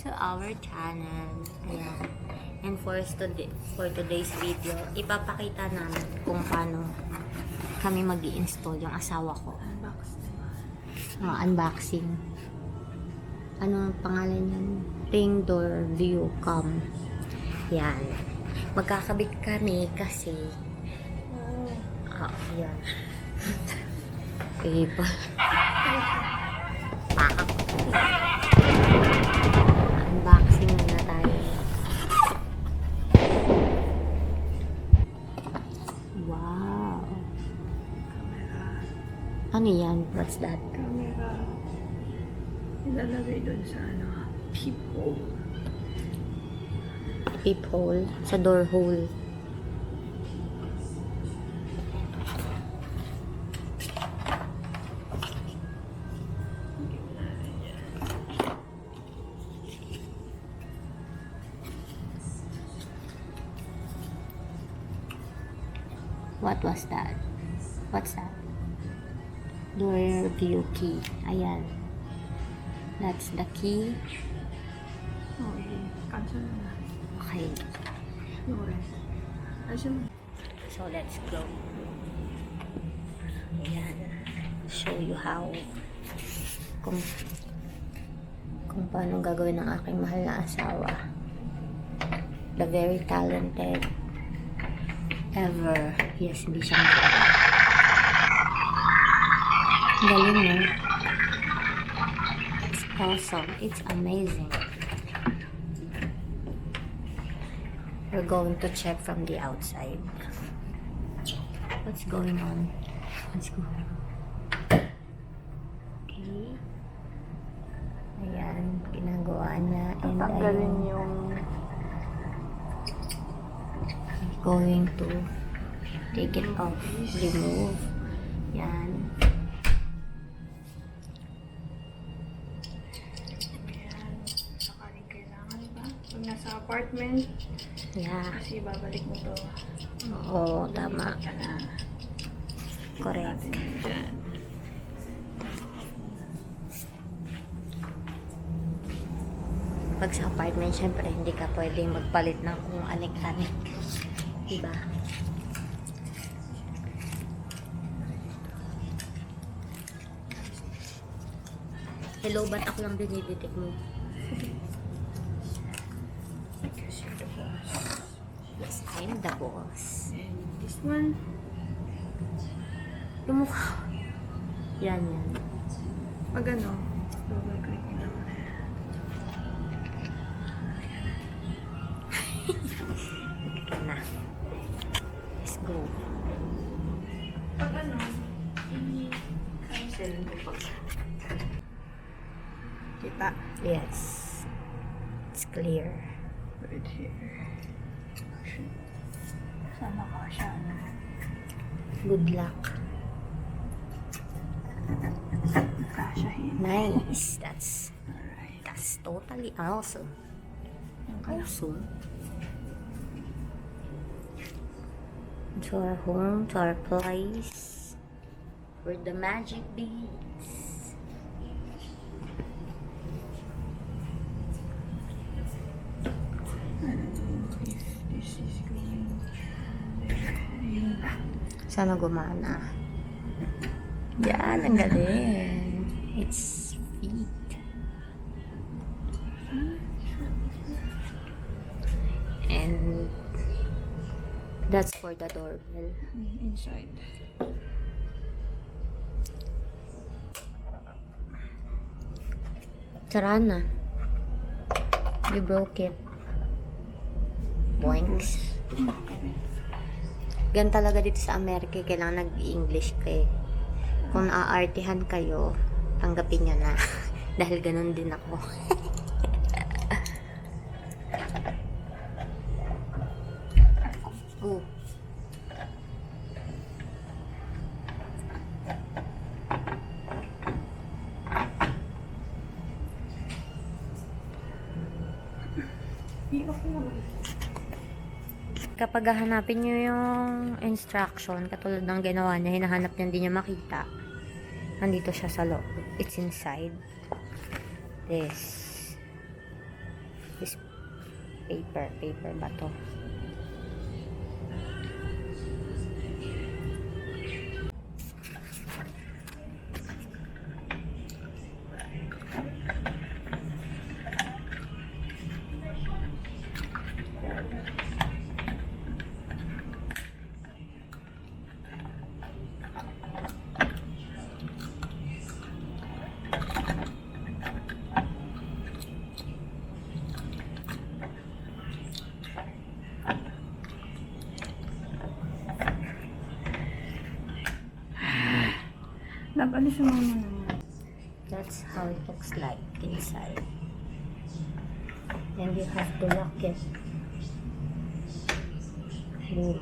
to our channel. Ayan. And for today's video, ipapakita namin kung paano kami mag-i-install yung asawa ko. Unboxing. Ano ang pangalan yan? Ring Door View Cam. Yan. Magkakabit kami kasi yan. Iba. Unboxing na tayo. Wow. Camera. Ano yan? What's that? Camera. Ilalagay doon sa peep-hole. Peep-hole. Sa door hole. What was that? What's that? Door view key. Ayan. That's the key. Okay. Cancel na. Okay. Alright. So let's go. Ayan. Show you how. Kung paano gagawin ng aking mahal na asawa. The very talented ever. Yes, hindi siya galing, no? It's awesome. It's amazing. We're going to check from the outside. What's going on? Let's go. Okay. Ayan, ginagawa niya. And Tatanggalin yung going to take it off, remove. Yan. sakaling kailangan ba? Pag nasa apartment, Yeah. kasi babalik mo to. Oo, tama. Ka na. Correct. Dyan. Pag sa apartment, syempre, hindi ka pwedeng magpalit ng kung anik-anik. Diba? Hello, ba't ako lang dinidetect mo? Kasi the boss. Yes, I'm the boss. And this one, Yung mukha. Yan. pag double click mo naman. Ito na. Let's go. Pag i-cancel mo pag. Kita. Yes. It's clear. Right here. Sana ka siya. Good luck. Kasyahin. Nice. That's Alright. totally awesome. Awesome. To our home, to our place, where the magic beats. If this is going Sana gumana. Yan, ang galing. It's feet. And that's for the doorbell. inside. Tara na. You broke it. Boinks. Gan talaga dito sa Amerika, kailangan nag-English kayo. Kung naaartihan kayo, tanggapin nyo na. Dahil ganun din ako. Oh. Kapag hahanapin nyo yung instruction, katulad ng ginawa niya, hinahanap niya, hindi niya makita. Nandito siya sa loob. It's inside. This. This paper ba to? Alis mo muna. That's how it looks like inside. And you have to lock it. Boom.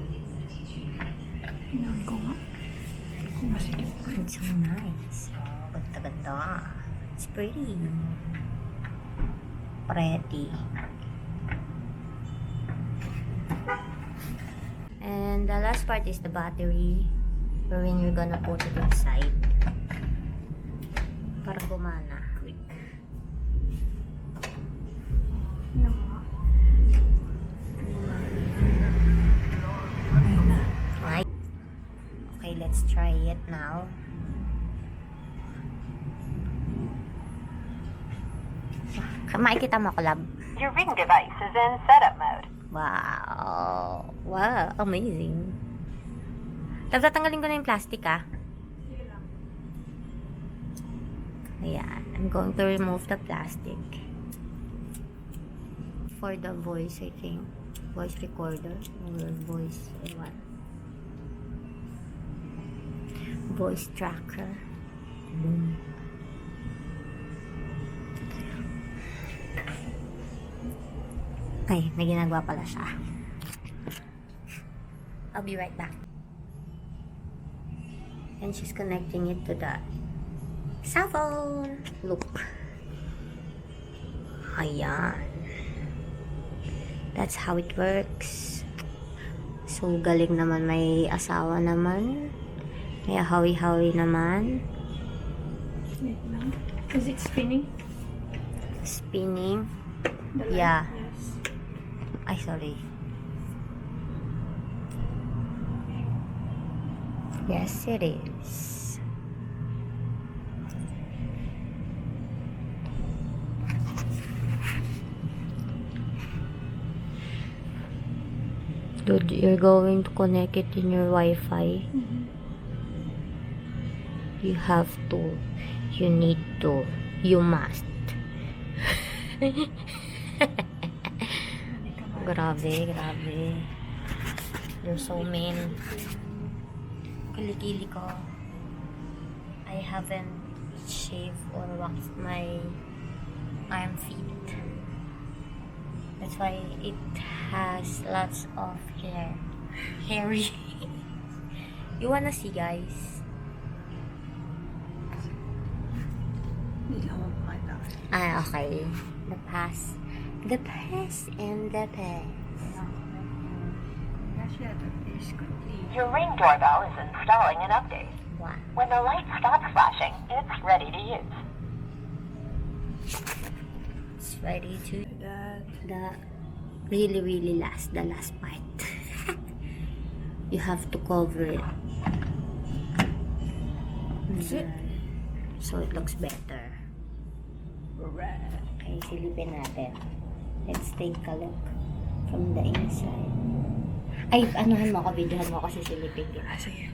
Tingnan ko nga. Kung masikip ko. It's so nice. Ganda-ganda. It's pretty. Pretty. And the last part is the battery. Wherein you're gonna put it inside. Para gumana. Quick. Tingnan ko nga. Right. Okay, let's try it now. Makikita mo, Club? Your ring device is in setup mode. Wow. Wow, amazing. Tapos tatanggalin ko na yung plastic, ah. Ayan. I'm going to remove the plastic. For the voice, I think. Voice recorder. Or voice, what? Voice tracker. Boom. Ay, may ginagawa pala siya. I'll be right back. And she's connecting it to the cell phone. Look. Ayan. That's how it works. So, galing naman. May asawa naman. May hawi-hawi naman. Wait lang. Is it spinning? Spinning. The light? Yeah. Yes. Ay, sorry. Yes, it is. Dude, you're going to connect it in your Wi-Fi. You have to. You need to. You must. Grabe. You're so mean. Kilikili ko. I haven't shaved or waxed my arm feet. That's why it has lots of hair. Hairy. You wanna see, guys? Hindi lang magpapala. Ah, okay. The past and the past. Your ring doorbell is installing an update. Wow. When the light stops flashing, it's ready to use. It's ready to That. the really last, the last part. You have to cover it. That's it. So it looks better. Alright. Okay, silipin natin. Let's take a look from the inside. Ay, anuhan mo ako, videohan mo ako, sisilipin din. Ah, sige.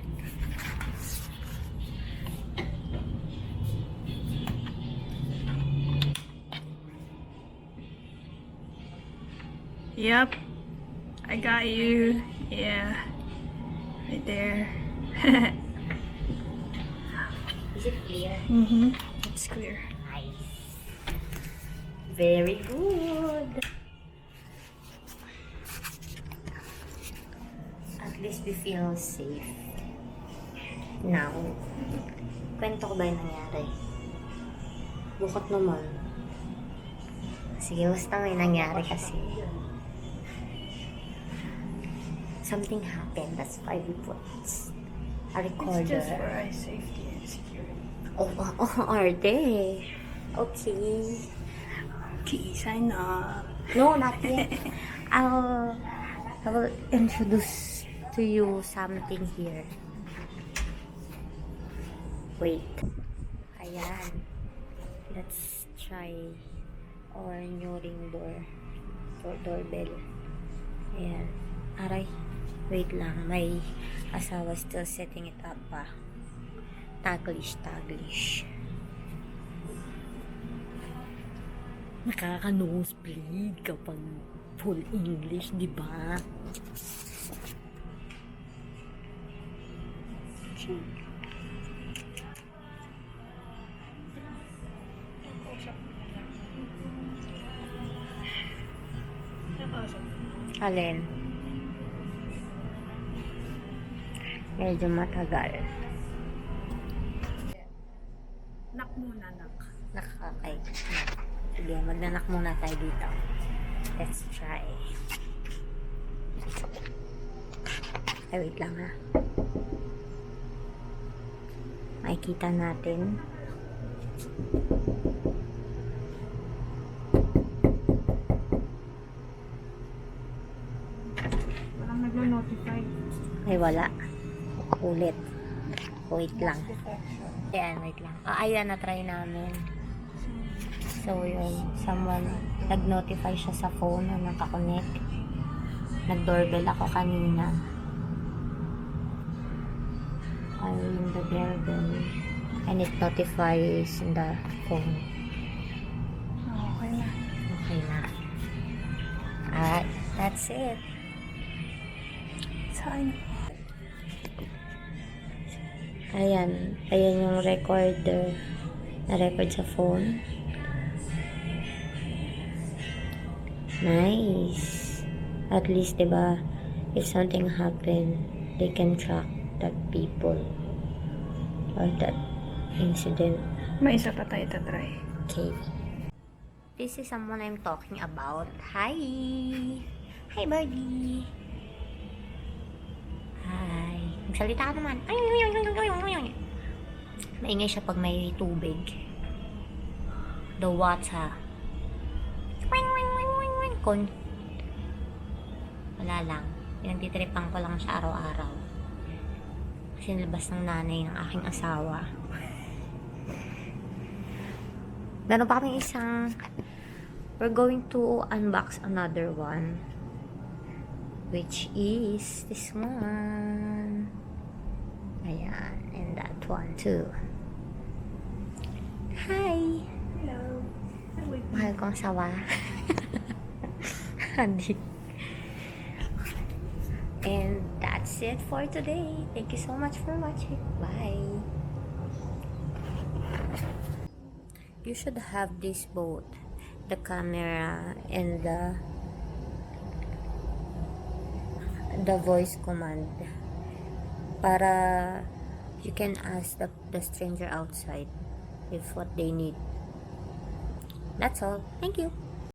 Yep. I got you. Yeah. Right there. Is it clear? Mm-hmm. It's clear. Nice. Very good. At least we feel safe. Now, kwento ko ba yung nangyari? Bukot naman. Sige, basta may nangyari kasi. Something happened. That's why we put a recorder. It's just for eye safety and security. Oh, arte. Okay. Okay, sign up. No, not yet. I'll, I will introduce to you something here. Wait. Ayan. Let's try our new ring doorbell. Ayan. Aray. Wait lang. My asawa still setting it up pa. Taglish. Nakaka-nosebleed kapag full English, di ba? Alin? Medyo matagal. Nak muna, nak. Okay. Sige, magnanak muna tayo dito. Let's try. Ay, wait lang ha. Makikita natin. Parang nagno-notify. Ay, wala. Ulit. Wait lang. Ayan, wait lang. Ayan, na-try namin. So, yun. Someone, nag-notify siya sa phone na nakakonect. Nag-doorbell ako kanina. I ring the doorbell. And it notifies in the phone. Okay na. Okay na. Alright, that's it. Saan? Ayan yung recorder. Na-record sa phone. Nice. At least, diba, if something happen, they can track that people or that incident. May isa pa tayo tatry. Okay. This is someone I'm talking about. Hi! Hi, birdie! Hi! Magsalita ka naman. Maingay siya pag may tubig. The water. Wala lang. Pinagtitripan ko lang siya araw-araw. Kasi nilabas ng nanay ng aking asawa. Meron pa kaming isang... We're going to unbox another one. Which is this one. Ayan. And that one too. Hi! Hello. Wait. Mahal kong asawa. Handy. And that's it for today. Thank you so much for watching. Bye. You should have this both, the camera and the voice command, para you can ask the stranger outside if what they need. That's all. Thank you.